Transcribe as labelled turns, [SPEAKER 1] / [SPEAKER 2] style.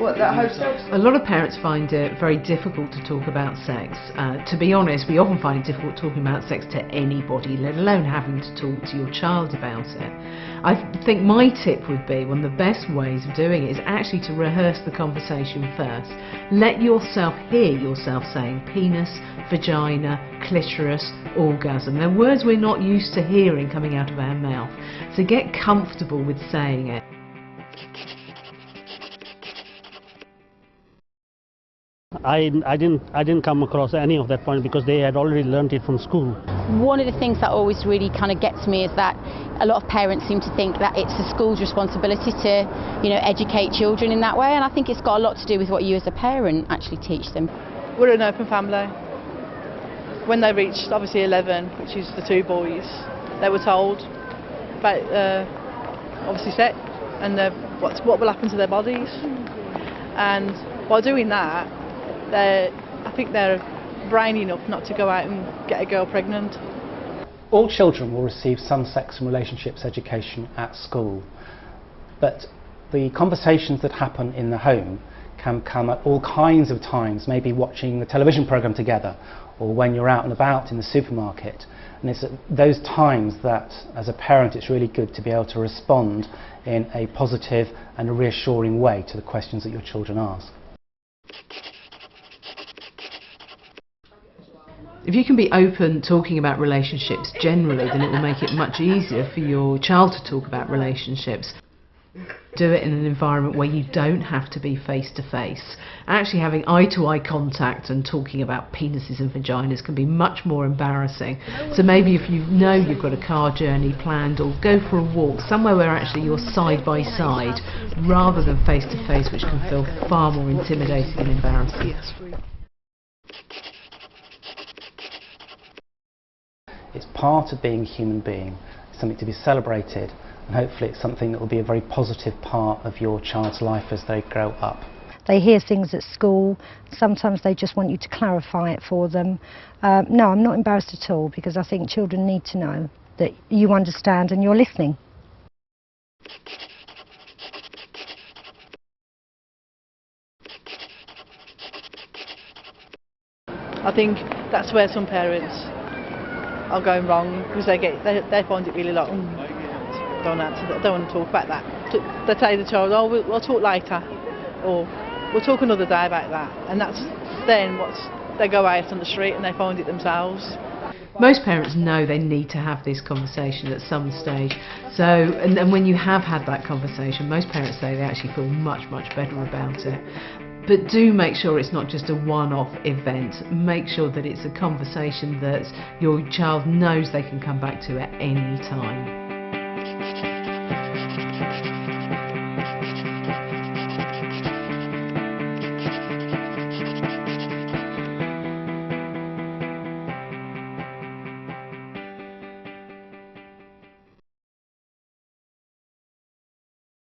[SPEAKER 1] A lot of parents find it very difficult to talk about sex. To be honest, we often find it difficult talking about sex to anybody, let alone having to talk to your child about it. I think my tip would be, one of the best ways of doing it is actually to rehearse the conversation first. Let yourself hear yourself saying penis, vagina, clitoris, orgasm. They're words we're not used to hearing coming out of our mouth. So get comfortable with saying it.
[SPEAKER 2] I didn't come across any of that point because they had already learnt it from school.
[SPEAKER 3] One of the things that always really kind of gets me is that a lot of parents seem to think that it's the school's responsibility to, educate children in that way, and I think it's got a lot to do with what you as a parent actually teach them.
[SPEAKER 4] We're an open family. When they reached obviously 11, which is the two boys, they were told about obviously sex and what will happen to their bodies, and by doing that, I think they're brainy enough not to go out and get a girl pregnant.
[SPEAKER 5] All children will receive some sex and relationships education at school, but the conversations that happen in the home can come at all kinds of times, maybe watching the television programme together or when you're out and about in the supermarket. And it's at those times that, as a parent, it's really good to be able to respond in a positive and a reassuring way to the questions that your children ask.
[SPEAKER 1] If you can be open talking about relationships generally, then it will make it much easier for your child to talk about relationships. Do it in an environment where you don't have to be face to face. Actually having eye-to-eye contact and talking about penises and vaginas can be much more embarrassing. So maybe if you know you've got a car journey planned, or go for a walk somewhere where actually you're side by side rather than face to face, which can feel far more intimidating and embarrassing.
[SPEAKER 5] It's part of being a human being, it's something to be celebrated, and hopefully it's something that will be a very positive part of your child's life as they grow up.
[SPEAKER 6] They hear things at school, sometimes they just want you to clarify it for them. No, I'm not embarrassed at all, because I think children need to know that you understand and you're listening.
[SPEAKER 4] I think that's where some parents are going wrong, because they find it really like, don't want to talk about that. They tell the child, oh, we'll talk later, or we'll talk another day about that, and that's then they go out on the street and they find it themselves.
[SPEAKER 1] Most parents know they need to have this conversation at some stage. So, and when you have had that conversation, most parents say they actually feel much, much better about it. But do make sure it's not just a one-off event. Make sure that it's a conversation that your child knows they can come back to at any time.